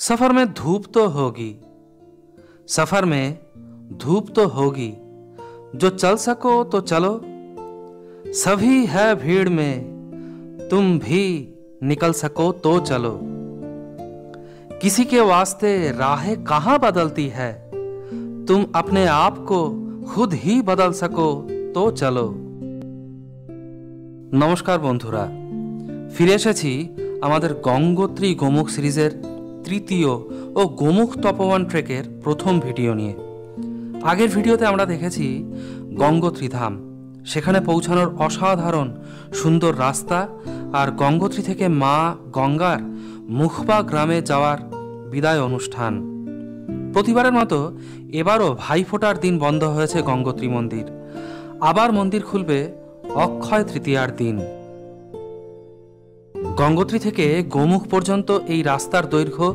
सफर में धूप तो होगी, सफर में धूप तो होगी, जो चल सको तो चलो। सभी है भीड़ में, तुम भी निकल सको तो चलो। किसी के वास्ते राहें कहां बदलती है, तुम अपने आप को खुद ही बदल सको तो चलो। नमस्कार बंधुरा, फिरे एसेছি আমাদের গঙ্গোত্রী গোমুখ সিরিজের তৃতীয় ও গোমুখ তপোবন ট্রেকের প্রথম ভিডিও নিয়ে। আগের ভিডিওতে আমরা দেখেছি গঙ্গোত্রী ধাম, সেখানে পৌঁছানোর অসাধারণ সুন্দর রাস্তা আর গঙ্গোত্রী থেকে মা গঙ্গার মুখবা গ্রামে যাওয়ার বিদায় অনুষ্ঠান। প্রতিবারের মতো এবারও ভাইফোঁটার দিন বন্ধ হয়েছে গঙ্গোত্রী মন্দির। আবার মন্দির খুলবে অক্ষয় তৃতীয়ার দিন। গঙ্গোত্রী থেকে গোমুখ পর্যন্ত এই রাস্তার দৈর্ঘ্য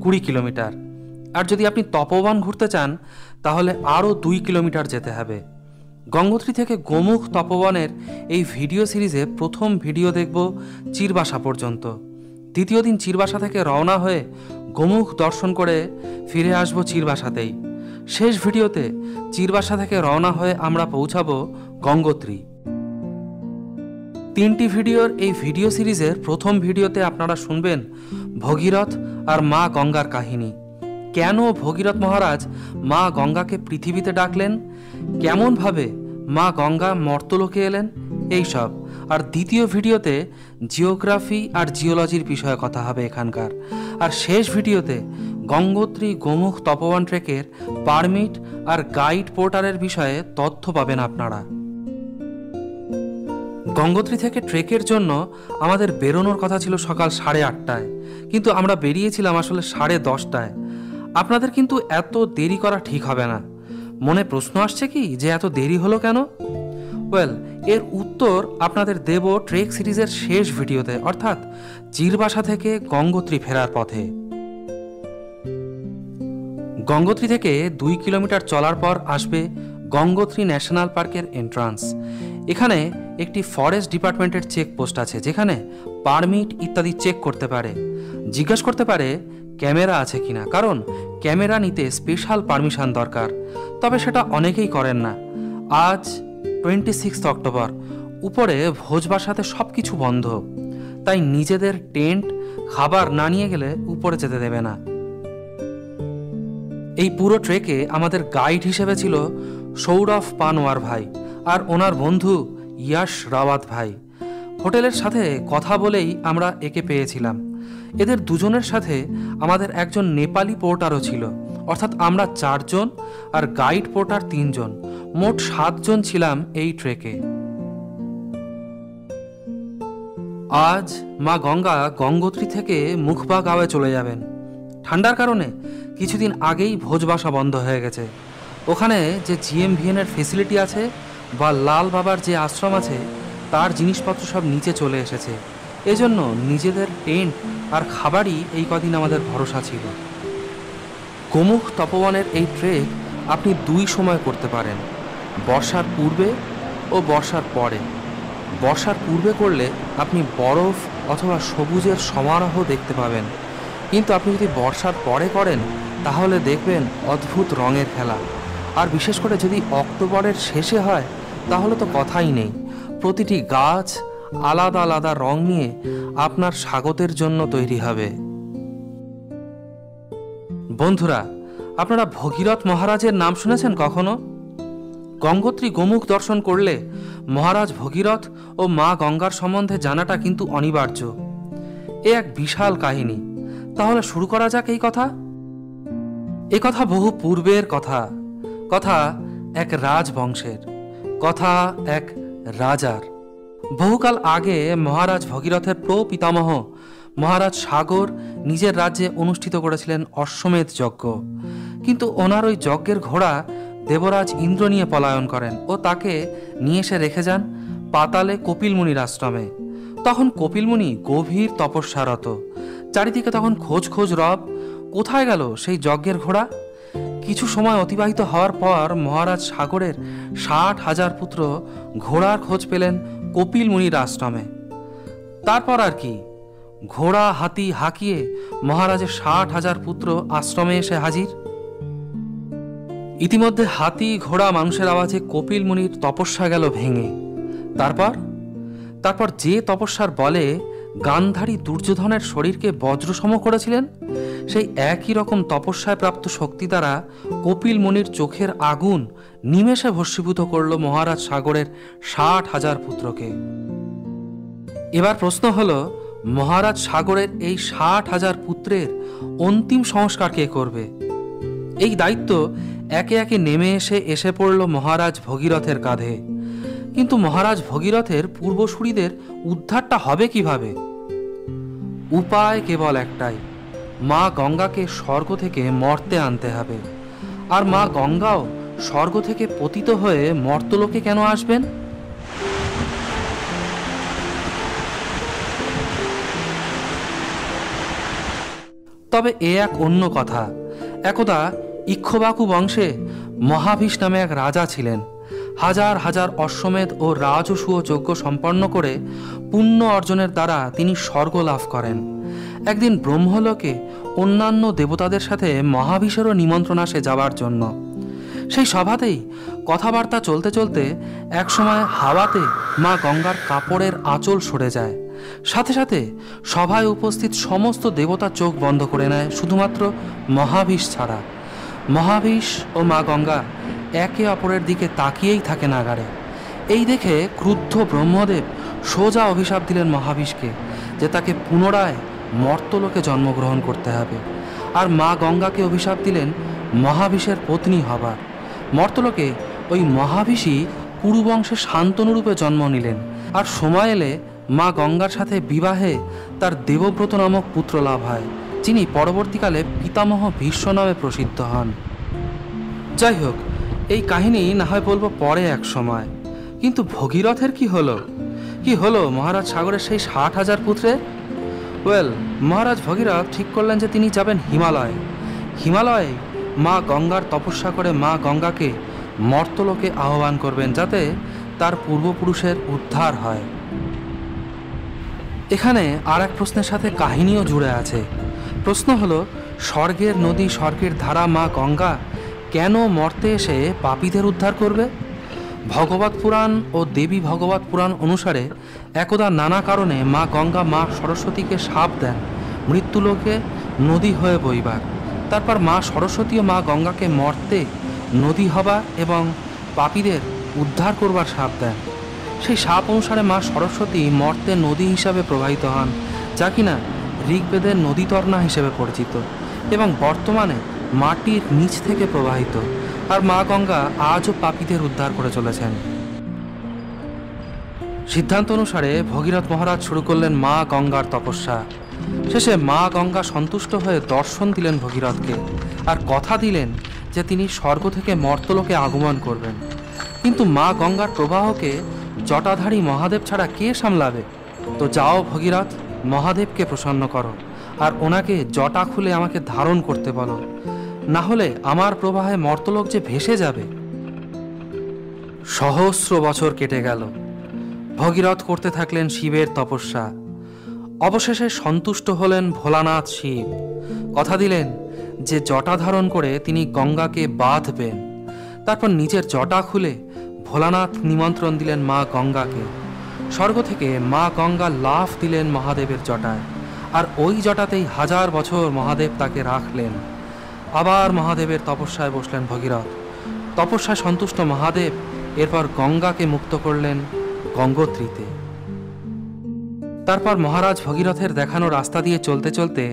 20 কিলোমিটার, আর যদি আপনি তপোবন ঘুরতে চান তাহলে আরও 2 কিলোমিটার যেতে হবে। গঙ্গোত্রী থেকে গোমুখ তপোবনের এই ভিডিও সিরিজে প্রথম ভিডিও দেখব চিরবাসা পর্যন্ত। দ্বিতীয় দিন চিরবাসা থেকে রওনা হয়ে গোমুখ দর্শন করে ফিরে আসব চিরবাসাতেই। শেষ ভিডিওতে চিরবাসা থেকে রওনা হয়ে আমরা পৌঁছাবো গঙ্গোত্রী। 3টি ভিডিওর এই ভিডিও সিরিজের প্রথম ভিডিওতে আপনারা শুনবেন ভগীরথ আর মা গঙ্গার কাহিনী। কেন ভগীরথ মহারাজ মা গঙ্গাকে পৃথিবীতে ডাকলেন, কেমনভাবে মা গঙ্গা মর্তলোকে এলেন, এইসব। আর দ্বিতীয় ভিডিওতে জিওগ্রাফি আর জিওলজির বিষয়ে কথা হবে এখানকার। আর শেষ ভিডিওতে গঙ্গোত্রী গোমুখ তপোবন ট্রেকের পারমিট আর গাইড পোর্টালের বিষয়ে তথ্য পাবেন আপনারা। গঙ্গোত্রী থেকে ট্রেকের জন্য আমাদের বেরোনোর কথা ছিল সকাল 8:30টায়, কিন্তু আমরা বেরিয়েছিলাম আসলে 10:30টায়। আপনাদের কিন্তু এত দেরি করা ঠিক হবে না। মনে প্রশ্ন আসছে কি যে এত দেরি হলো কেন? এর উত্তর আপনাদের দেব ট্রেক সিরিজের শেষ ভিডিওতে, অর্থাৎ চিরবাসা থেকে গঙ্গোত্রী ফেরার পথে। গঙ্গোত্রী থেকে 2 কিলোমিটার চলার পর আসবে গঙ্গোত্রী ন্যাশনাল পার্কের এন্ট্রান্স। এখানে একটি ফরেস্ট ডিপার্টমেন্টের চেকপোস্ট আছে, যেখানে পারমিট ইত্যাদি চেক করতে পারে, জিজ্ঞেস করতে পারে ক্যামেরা আছে কিনা, কারণ ক্যামেরা নিতে স্পেশাল পারমিশন দরকার। তবে সেটা অনেকেই করেন না। আজ 26 অক্টোবর, উপরে ভোজবাসাতে সব কিছু বন্ধ, তাই নিজেদের টেন্ট খাবার না নিয়ে গেলে উপরে যেতে দেবে না। এই পুরো ট্রেকে আমাদের গাইড হিসেবে ছিল সৌরভ পানওয়ার ভাই আর ওনার বন্ধু ইয়াশ রাওয়াত ভাই। হোটেলের সাথে কথা বলেই আমরা একে পেয়েছিলাম। এদের দুজনের সাথে আমাদের একজন নেপালি পোর্টারও ছিল, অর্থাৎ আমরা 4 জন আর গাইড পোর্টার 3 জন, মোট 7 জন ছিলাম এই ট্রেকে। আজ মা গঙ্গা গঙ্গোত্রী থেকে মুখবা গাঁওয়ে চলে যাবেন। ঠান্ডার কারণে কিছুদিন আগেই ভোজবাসা বন্ধ হয়ে গেছে। ওখানে যে GMVN এর ফেসিলিটি আছে বা লাল বাবার যে আশ্রম আছে, তার জিনিসপত্র সব নিচে চলে এসেছে। এজন্য নিজেদের টেন্ট আর খাবারই এই কদিন আমাদের ভরসা ছিল। গোমুখ তপোবনের এই ট্রেক আপনি 2 সময় করতে পারেন, বর্ষার পূর্বে ও বর্ষার পরে। বর্ষার পূর্বে করলে আপনি বরফ অথবা সবুজের সমারোহ দেখতে পাবেন, কিন্তু আপনি যদি বর্ষার পরে করেন তাহলে দেখবেন অদ্ভুত রঙের খেলা। আর বিশেষ করে যদি অক্টোবরের শেষে হয় তাহলে তো কথাই নেই, প্রতিটি গাছ আলাদা আলাদা রং নিয়ে আপনার স্বাগতের জন্য তৈরি হবে। বন্ধুরা, আপনারা ভগীরথ মহারাজের নাম শুনেছেন কখনো? গঙ্গোত্রী গোমুখ দর্শন করলে মহারাজ ভগীরথ ও মা গঙ্গার সম্বন্ধে জানাটা কিন্তু অনিবার্য। এ এক বিশাল কাহিনী। তাহলে শুরু করা যাক এই কথা। এ কথা বহু পূর্বের কথা, কথা এক রাজবংশের, কথা এক রাজার। বহুকাল আগে মহারাজ ভগীরথের প্রপিতামহ মহারাজ সাগর নিজের রাজ্যে অনুষ্ঠিত করেছিলেন অশ্বমেধ যজ্ঞ। কিন্তু ওনার ওই যজ্ঞের ঘোড়া দেবরাজ ইন্দ্র নিয়ে পলায়ন করেন ও তাকে নিয়ে এসে রেখে যান পাতালে কপিলমুনির আশ্রমে। তখন কপিলমুনি গভীর তপস্যারত। চারিদিকে তখন খোঁজ খোঁজ রব, কোথায় গেল সেই যজ্ঞের ঘোড়া? কিছু সময় অতিবাহিত হওয়ার পর মহারাজ সাগরের 60,000 পুত্র ঘোড়ার খোঁজ পেলেন কপিল মুনির আশ্রমে। তারপর আর কি, ঘোড়া হাতি হাঁকিয়ে মহারাজের 60,000 পুত্র আশ্রমে এসে হাজির। ইতিমধ্যে হাতি ঘোড়া মানুষের আওয়াজে কপিল মুনির তপস্যা গেল ভেঙে। তারপর যে তপস্যার বলে গান্ধারী দুর্যোধনের শরীরকে বজ্রসম করেছিলেন, সেই একই রকম তপস্যায় প্রাপ্ত শক্তি দ্বারা কপিল মুনির চোখের আগুন নিমেষে ভস্মীভূত করল মহারাজ সাগরের 60,000 পুত্রকে। এবার প্রশ্ন হলো, মহারাজ সাগরের এই 60,000 পুত্রের অন্তিম সংস্কার কে করবে? এই দায়িত্ব একে একে নেমে এসে পড়ল মহারাজ ভগীরথের কাঁধে। কিন্তু মহারাজ ভগীরথের পূর্বসূরীদের উদ্ধারটা হবে কিভাবে? উপায় কেবল একটাই, মা গঙ্গাকে স্বর্গ থেকে মর্তে আনতে হবে। আর মা গঙ্গাও স্বর্গ থেকে পতিত হয়ে মর্তলোকে কেন আসবেন? তবে এ এক অন্য কথা। একদা ইক্ষ্বাকু বংশে মহাভীষ নামে এক রাজা ছিলেন। হাজার হাজার অশ্বমেধ ও রাজসূয় যজ্ঞ সম্পন্ন করে পুণ্য অর্জনের দ্বারা তিনি স্বর্গ লাভ করেন। একদিন ব্রহ্মলোকে অন্যান্য দেবতাদের সাথে মহাভীষেরও নিমন্ত্রণ আসে যাবার জন্য। সেই সভাতেই কথাবার্তা চলতে চলতে একসময় হাওয়াতে মা গঙ্গার কাপড়ের আঁচল সরে যায়। সাথে সাথে সভায় উপস্থিত সমস্ত দেবতা চোখ বন্ধ করে নেয়, শুধুমাত্র মহাভীষ ছাড়া। মহাভীষ ও মা গঙ্গা একে অপরের দিকে তাকিয়েই থাকে নাগারে। এই দেখে ক্রুদ্ধ ব্রহ্মদেব সোজা অভিশাপ দিলেন মহাভীষকে যে তাকে পুনরায় মর্তলোকে জন্মগ্রহণ করতে হবে। আর মা গঙ্গাকে অভিশাপ দিলেন মহাভীষের পত্নী হবার। মর্তলোকে ওই মহাভীষই কুরুবংশে শান্তনুরূপে জন্ম নিলেন। আর সময় এলে মা গঙ্গার সাথে বিবাহে তার দেবব্রত নামক পুত্র লাভ হয়, যিনি পরবর্তীকালে পিতামহ ভীষ্ম নামে প্রসিদ্ধ হন। যাই হোক, এই কাহিনী না হয় বলবো পরে এক সময়। কিন্তু ভগীরথের কি হলো মহারাজ সাগরের সেই 60,000 পুত্রের? মহারাজ ভগীরথ ঠিক করলেন যে তিনি যাবেন হিমালয়ে মা গঙ্গার তপস্যা করে মা গঙ্গাকে মর্তলোকে আহ্বান করবেন, যাতে তার পূর্বপুরুষের উদ্ধার হয়। এখানে আর এক প্রশ্নের সাথে কাহিনীও জুড়ে আছে। প্রশ্ন হলো, স্বর্গের নদী স্বর্গের ধারা মা গঙ্গা কেন মর্তে এসে পাপীদের উদ্ধার করবে? ভগবত পুরাণ ও দেবী ভগবত পুরাণ অনুসারে একদা নানা কারণে মা গঙ্গা মা সরস্বতীকে শাপ দেন মৃত্যুলোকে নদী হয়ে বইবার। তারপর মা সরস্বতী ও মা গঙ্গাকে মর্তে নদী হবার এবং পাপীদের উদ্ধার করবার শাপ দেন। সেই শাপ অনুসারে মা সরস্বতী মর্তে নদী হিসাবে প্রবাহিত হন, যা কিনা ঋগ্বেদের নদীতর্ণা হিসেবে পরিচিত এবং বর্তমানে মাটির নিচ থেকে প্রবাহিত। আর মা গঙ্গা আজও পাপীদের উদ্ধার করে চলেছেন। সিদ্ধান্ত অনুসারে ভগীরথ মহারাজ শুরু করলেন মা গঙ্গার তপস্যা। শেষে মা গঙ্গা সন্তুষ্ট হয়ে দর্শন দিলেন ভগীরথকে আর কথা দিলেন যে তিনি স্বর্গ থেকে মর্তলোকে আগমন করবেন। কিন্তু মা গঙ্গার প্রবাহকে জটাধারী মহাদেব ছাড়া কে সামলাবে? তো যাও ভগীরথ, মহাদেবকে প্রসন্ন করো আর ওনাকে জটা খুলে আমাকে ধারণ করতে বলো, না হলে আমার প্রবাহে মর্তলোক যে ভেসে যাবে। সহস্র বছর কেটে গেল। ভগীরথ করতে থাকলেন শিবের তপস্যা। অবশেষে সন্তুষ্ট হলেন ভোলানাথ শিব। কথা দিলেন যে জটা ধারণ করে তিনি গঙ্গাকে বাঁধবেন। তারপর নিজের জটা খুলে ভোলানাথ নিমন্ত্রণ দিলেন মা গঙ্গাকে। স্বর্গ থেকে মা গঙ্গা লাফ দিলেন মহাদেবের জটায়, আর ওই জটাতেই 1000 বছর মহাদেব তাকে রাখলেন। আবার মহাদেবের তপস্যায় বসলেন ভগীরথ। তপস্যায় সন্তুষ্ট মহাদেব এরপর গঙ্গাকে মুক্ত করলেন গঙ্গোত্রীতে। তারপর মহারাজ ভগীরথের দেখানো রাস্তা দিয়ে চলতে চলতে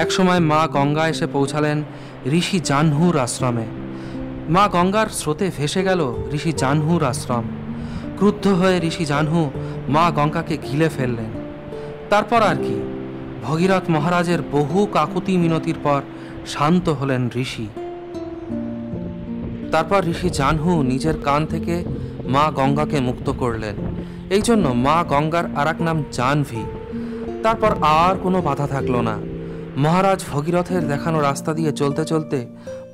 একসময় মা গঙ্গা এসে পৌঁছালেন ঋষি জাহ্নুর আশ্রমে। মা গঙ্গার স্রোতে ভেসে গেল ঋষি জাহ্নুর আশ্রম। ক্রুদ্ধ হয়ে ঋষি জাহ্নু মা গঙ্গাকে গিলে ফেললেন। তারপর আর কি, ভগীরথ মহারাজের বহু কাকুতি মিনতির পর শান্ত হলেন ঋষি। তারপর ঋষি জাহ্নু নিজের কান থেকে মা গঙ্গাকে মুক্ত করলেন। এই জন্য মা গঙ্গার আর এক নাম জাহ্নবী। তারপর আর কোনো বাধা থাকলো না। মহারাজ ভগীরথের দেখানো রাস্তা দিয়ে চলতে চলতে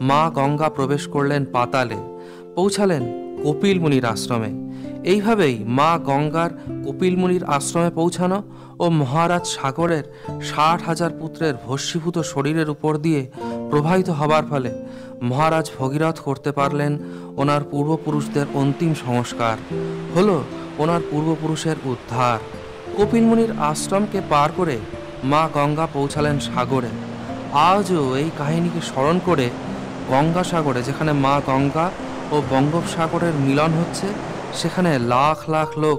মা গঙ্গা প্রবেশ করলেন পাতালে, পৌঁছালেন কপিল মুনির আশ্রমে। এইভাবেই মা গঙ্গার কপিলমুনির আশ্রমে পৌঁছানো ও মহারাজ সাগরের 60,000 পুত্রের ভস্মীভূত শরীরের উপর দিয়ে প্রবাহিত হবার ফলে মহারাজ ভগীরথ করতে পারলেন ওনার পূর্বপুরুষদের অন্তিম সংস্কার, হলো ওনার পূর্বপুরুষের উদ্ধার। কপিলমুনির আশ্রমকে পার করে মা গঙ্গা পৌঁছালেন সাগরে। আজও এই কাহিনীকে স্মরণ করে গঙ্গাসাগরে, যেখানে মা গঙ্গা ও বঙ্গোপসাগরের মিলন হচ্ছে, সেখানে লাখ লাখ লোক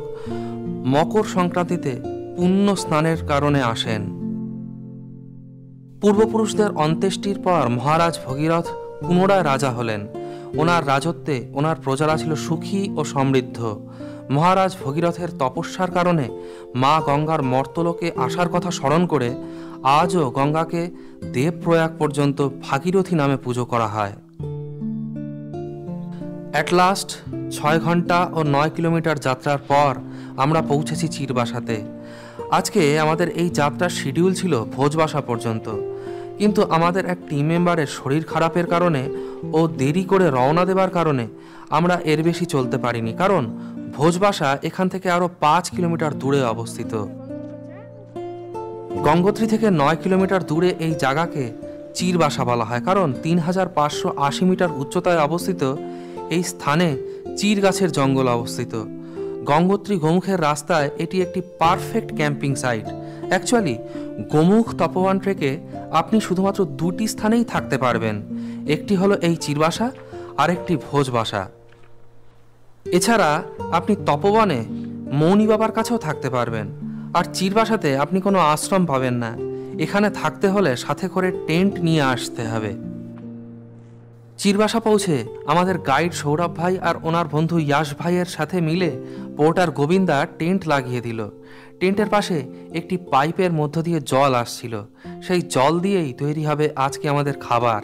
মকর সংক্রান্তিতে পুণ্য স্নানের কারণে আসেন। পূর্বপুরুষদের অন্ত্যেষ্টির পর মহারাজ ভগীরথ পুনরায় রাজা হলেন। ওনার রাজত্বে ওনার প্রজারা ছিল সুখী ও সমৃদ্ধ। মহারাজ ভগীরথের তপস্যার কারণে মা গঙ্গার মর্তলোকে আসার কথা স্মরণ করে আজও গঙ্গাকে দেবপ্রয়াগ পর্যন্ত ভাগীরথী নামে পুজো করা হয়। অ্যাট লাস্ট 6 ঘন্টা ও 9 কিলোমিটার যাত্রার পর আমরা পৌঁছেছি চিরবাসাতে। আজকে আমাদের এই যাত্রার শিডিউল ছিল ভোজবাসা পর্যন্ত, কিন্তু আমাদের এক টিম মেম্বারের শরীর খারাপের কারণে ও দেরি করে রওনা দেবার কারণে আমরা এর বেশি চলতে পারিনি, কারণ ভোজবাসা এখান থেকে আরও 5 কিলোমিটার দূরে অবস্থিত। গঙ্গোত্রী থেকে 9 কিলোমিটার দূরে এই জায়গাকে চিরবাসা বলা হয়, কারণ 3580 মিটার উচ্চতায় অবস্থিত এই স্থানে চির গাছের জঙ্গল অবস্থিত। গঙ্গোত্রী গোমুখের রাস্তায় এটি একটি perfect camping site. Actually Gomukh তপোবন ট্রেকে আপনি শুধুমাত্র 2টি স্থানেই থাকতে পারবেন, একটি হলো এই চিরবাসা আর একটি ভোজবাসা। এছাড়া আপনি তপোবনে মৌনি বাবার কাছেও থাকতে পারবেন, আর চিরবাসাতে আপনি কোনো আশ্রম পাবেন না। এখানে থাকতে হলে সাথে করে টেন্ট নিয়ে আসতে হবে। চিরবাসা পৌঁছে আমাদের গাইড সৌরভ ভাই আর ওনার বন্ধু ইয়াশ ভাইয়ের সাথে মিলে পোর্টার গোবিন্দা টেন্ট লাগিয়ে দিল। টেন্টের পাশে একটি পাইপের মধ্য দিয়ে জল আসছিল, সেই জল দিয়েই তৈরি হবে আজকে আমাদের খাবার।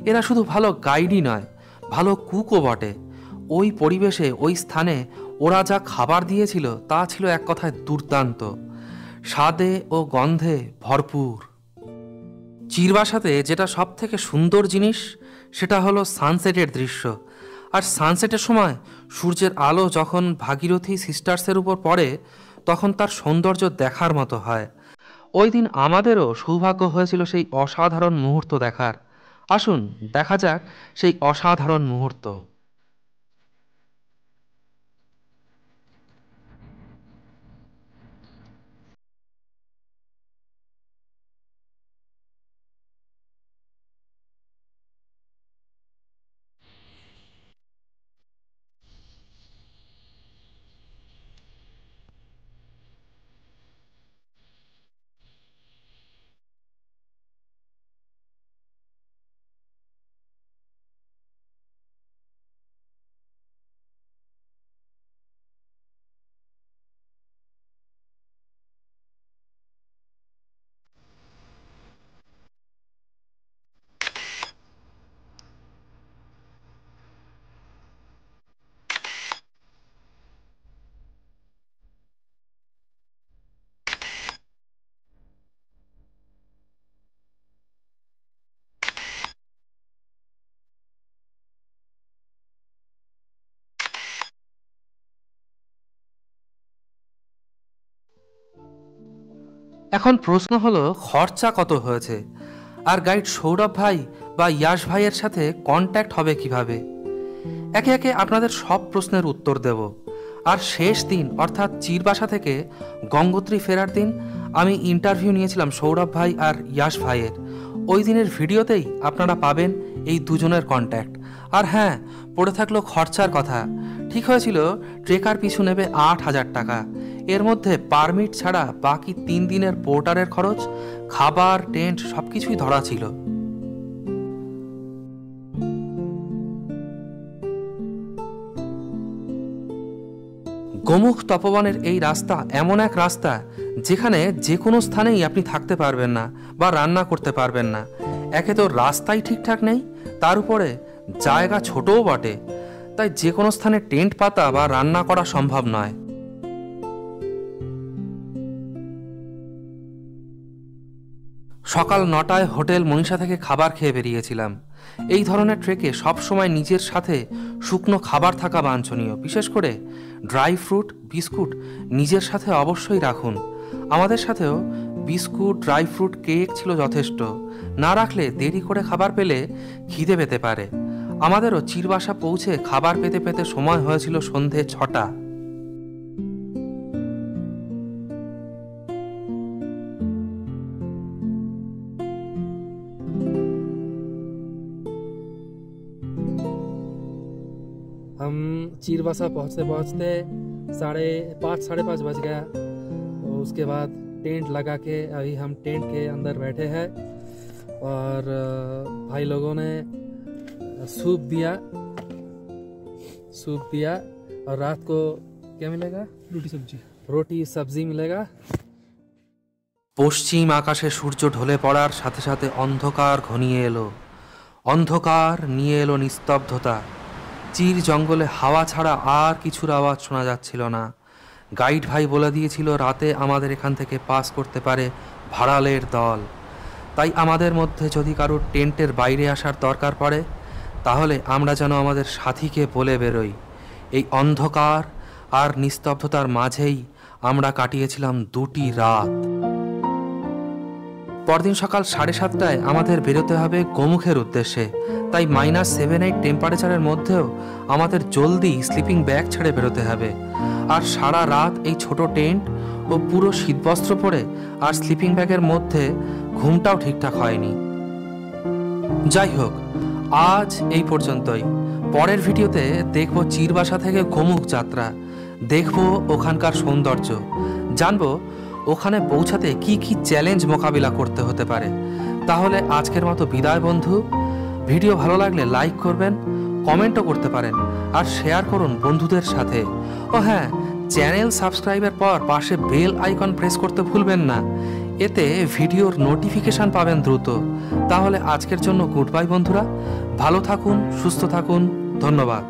এরা শুধু ভালো গাইডই নয়, ভালো কুকও বটে। ওই পরিবেশে, ওই স্থানে ওরা যা খাবার দিয়েছিল তা ছিল এক কথায় দুর্দান্ত, স্বাদে ও গন্ধে ভরপুর। চিরবাসাতে যেটা সব থেকে সুন্দর জিনিস সেটা হলো সানসেটের দৃশ্য। আর সানসেটের সময় সূর্যের আলো যখন ভাগীরথী সিস্টার্সের উপর পড়ে তখন তার সৌন্দর্য দেখার মতো হয়। ওই দিন আমাদেরও সৌভাগ্য হয়েছিল সেই অসাধারণ মুহূর্ত দেখার। আসুন দেখা যাক সেই অসাধারণ মুহূর্ত। এখন প্রশ্ন হলো খরচা কত হয়েছে, আর গাইড সৌরভ ভাই বা ইয়াশ ভাইয়ের সাথে কন্ট্যাক্ট হবে কিভাবে। একে একে আপনাদের সব প্রশ্নের উত্তর দেব। আর শেষ দিন অর্থাৎ চিরবাসা থেকে গঙ্গোত্রী ফেরার দিন আমি ইন্টারভিউ নিয়েছিলাম সৌরভ ভাই আর ইয়াশ ভাইয়ের। ওই দিনের ভিডিওতেই আপনারা পাবেন এই দুজনের কন্ট্যাক্ট। আর হ্যাঁ, পড়ে থাকলো খরচার কথা। ঠিক হয়েছিল ট্রেকার পিছু নেবে 8,000 টাকা। এর মধ্যে পারমিট ছাড়া বাকি 3 দিনের পোর্টারের খরচ, খাবার, টেন্ট সবকিছুই ধরা ছিল। গোমুখ তপবনের এই রাস্তা এমন এক রাস্তা যেখানে যে কোনো স্থানেই আপনি থাকতে পারবেন না বা রান্না করতে পারবেন না। একে তো রাস্তাই ঠিকঠাক নেই, তার উপরে জায়গা ছোটও বটে, তাই যে কোনো স্থানে টেন্ট পাতা বা রান্না করা সম্ভব নয়। সকাল 9টায় হোটেল মনীষা থেকে খাবার খেয়ে বেরিয়েছিলাম। এই ধরনের ট্রেকে সবসময় নিজের সাথে শুকনো খাবার থাকা বাঞ্ছনীয়, বিশেষ করে ড্রাই ফ্রুট, বিস্কুট নিজের সাথে অবশ্যই রাখুন। আমাদের সাথেও বিস্কুট, ড্রাই ফ্রুট, কেক ছিল যথেষ্ট। না রাখলে দেরি করে খাবার পেলে খিদে পেতে পারে। আমাদেরও চিরবাসা পৌঁছে খাবার পেতে পেতে সময় হয়েছিল সন্ধে 6টা। हम चीरवासा पहुँचते पहुँचते 5:30 साढ़े 5 बज गया। और उसके बाद टेंट लगा के अभी हम टेंट के अंदर बैठे हैं और भाई लोगों ने सूप दिया और रात को क्या मिलेगा? रोटी सब्जी मिलेगा। পশ্চিম আকাশে সূর্য ঢলে পড়ার সাথে সাথে অন্ধকার ঘনিয়ে এলো। অন্ধকার নিয়ে এলো নিস্তব্ধতা। চির জঙ্গলে হাওয়া ছাড়া আর কিছুর আওয়াজ শোনা যাচ্ছিল না। গাইড ভাই বলে দিয়েছিল রাতে আমাদের এখান থেকে পাস করতে পারে ভাড়ালের দল। তাই আমাদের মধ্যে যদি কারোর টেন্টের বাইরে আসার দরকার পড়ে তাহলে আমরা যেন আমাদের সাথীকে বলে বেরোই। এই অন্ধকার আর নিস্তব্ধতার মাঝেই আমরা কাটিয়েছিলাম 2টি রাত। পরদিন সকাল 7:30টায় আমাদের বেরোতে হবে গোমুখের উদ্দেশ্যে। তাই -7-8 টেম্পারেচারের মধ্যেও আমাদের জলদি স্লিপিং ব্যাগ ছেড়ে বেরোতে হবে। আর সারা রাত এই ছোট টেন্ট ও পুরো শীতবস্ত্র পরে আর স্লিপিং ব্যাগের মধ্যে ঘুমটাও ঠিকঠাক হয়নি। যাই হোক, আজ এই পর্যন্তই। পরের ভিডিওতে দেখব চিরবাসা থেকে গোমুখ যাত্রা, দেখব ওখানকার সৌন্দর্য, জানব ওখানে পৌঁছাতে কি কি চ্যালেঞ্জ মোকাবিলা করতে হতে পারে। তাহলে আজকের মতো বিদায় বন্ধু। ভিডিও ভালো লাগলে লাইক করবেন, কমেন্টও করতে পারেন আর শেয়ার করুন বন্ধুদের সাথে। ও হ্যাঁ, চ্যানেল সাবস্ক্রাইবের পর পাশে বেল আইকন প্রেস করতে ভুলবেন না। এতে ভিডিওর নোটিফিকেশন পাবেন দ্রুত। তাহলে আজকের জন্য গুড বাই বন্ধুরা। ভালো থাকুন, সুস্থ থাকুন, ধন্যবাদ।